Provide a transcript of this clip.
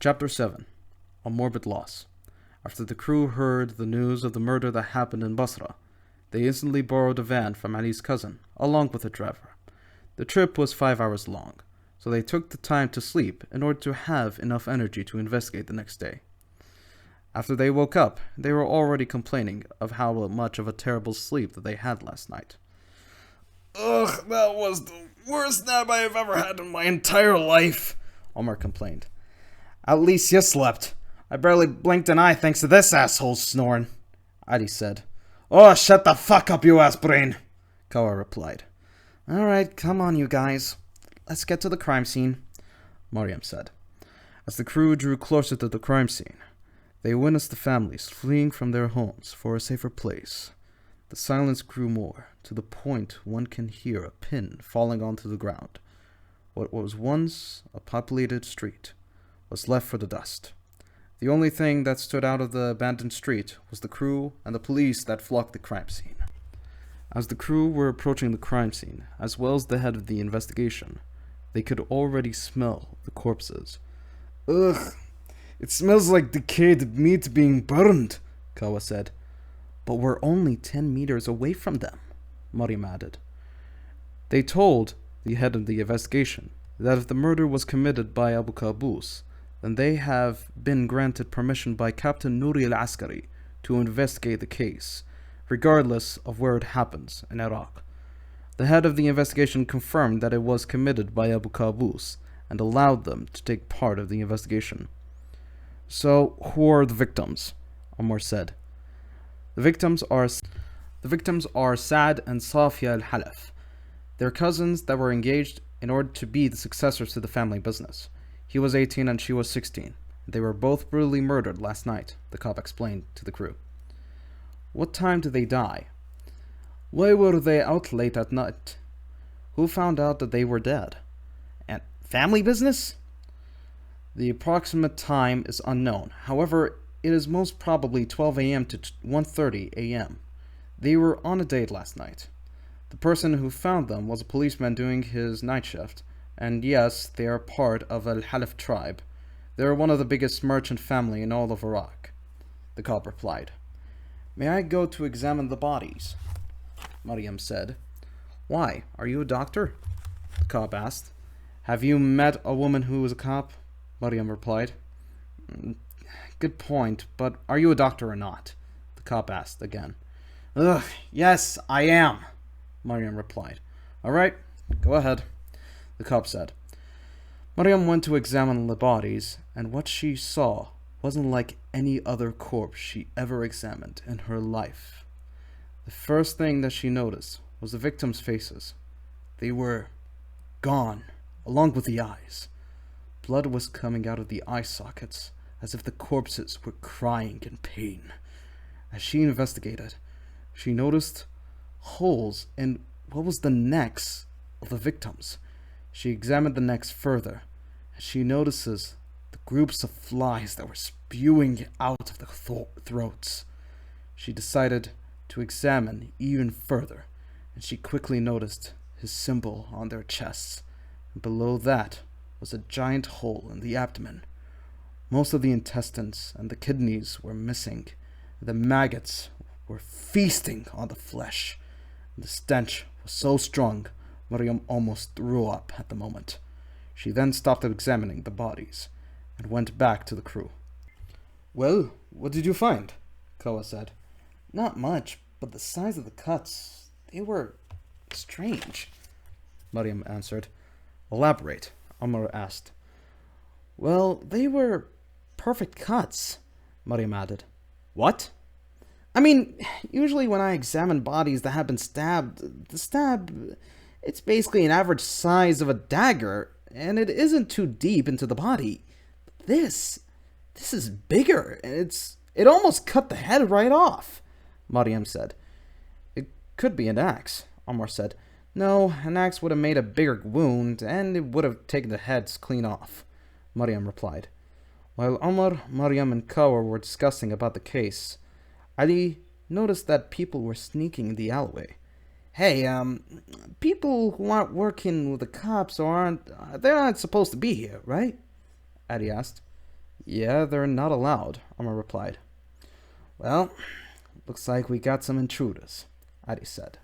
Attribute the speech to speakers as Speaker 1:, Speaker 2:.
Speaker 1: Chapter 7. A Morbid Loss. After the crew heard the news of the murder that happened in Basra, they instantly borrowed a van from Ali's cousin, along with a driver. The trip was 5 hours long, so they took the time to sleep in order to have enough energy to investigate the next day. After they woke up, they were already complaining of how much of a terrible sleep that they had last night.
Speaker 2: Ugh, that was the worst nap I have ever had in my entire life,
Speaker 1: Omar complained.
Speaker 2: At least you slept. I barely blinked an eye thanks to this asshole snoring,
Speaker 1: Ali said.
Speaker 2: Oh, shut the fuck up, you ass brain,
Speaker 1: Kawa replied. Alright, come on you guys. Let's get to the crime scene, Mariam said. As the crew drew closer to the crime scene, they witnessed the families fleeing from their homes for a safer place. The silence grew more, to the point one can hear a pin falling onto the ground. What was once a populated street was left for the dust. The only thing that stood out of the abandoned street was the crew and the police that flocked the crime scene. As the crew were approaching the crime scene, as well as the head of the investigation, they could already smell the corpses.
Speaker 2: Ugh, it smells like decayed meat being burned,
Speaker 1: Kawa said. But we're only 10 meters away from them, Mariam added. They told the head of the investigation that if the murder was committed by Abu Qaboos, then they have been granted permission by Captain Nouri al-Askari to investigate the case, regardless of where it happens in Iraq. The head of the investigation confirmed that it was committed by Abu Qaboos and allowed them to take part of the investigation. So, who are the victims? Omar said. The victims are Saad and Safia al-Halaf. They're cousins that were engaged in order to be the successors to the family business. He was 18 and she was 16. They were both brutally murdered last night, the cop explained to the crew. What time did they die? Why were they out late at night? Who found out that they were dead? And family business? The approximate time is unknown. However, it is most probably 12 a.m. to 1:30 a.m. They were on a date last night. The person who found them was a policeman doing his night shift, and yes, they are part of Al-Halaf tribe. They are one of the biggest merchant family in all of Iraq, the cop replied. May I go to examine the bodies? Mariam said. Why, are you a doctor? The cop asked. Have you met a woman who is a cop? Mariam replied. Good point, but are you a doctor or not? The cop asked again.
Speaker 2: Ugh, yes, I am,
Speaker 1: Mariam replied. Alright, go ahead, the cop said. Mariam went to examine the bodies, and what she saw wasn't like any other corpse she ever examined in her life. The first thing that she noticed was the victims' faces. They were gone, along with the eyes. Blood was coming out of the eye sockets, as if the corpses were crying in pain. As she investigated, she noticed holes in what was the necks of the victims. She examined the necks further, and she notices the groups of flies that were spewing out of the throats. She decided to examine even further, and she quickly noticed his symbol on their chests, and below that was a giant hole in the abdomen. Most of the intestines and the kidneys were missing. The maggots were feasting on the flesh. The stench was so strong, Mariam almost threw up at the moment. She then stopped examining the bodies and went back to the crew. Well, what did you find? Kawa said. Not much, but the size of the cuts, they were strange, Mariam answered. Elaborate, Omar asked. Well, they were perfect cuts, Mariam added. What? I mean, usually when I examine bodies that have been stabbed, the stab, it's basically an average size of a dagger, and it isn't too deep into the body. This is bigger, and it almost cut the head right off, Mariam said. It could be an axe, Omar said. No, an axe would have made a bigger wound, and it would have taken the heads clean off, Mariam replied. While Omar, Mariam, and Kaur were discussing about the case, Ali noticed that people were sneaking in the alleyway. Hey, people who aren't working with the cops they're not supposed to be here, right? Ali asked. Yeah, they're not allowed, Omar replied. Well, looks like we got some intruders, Adi said.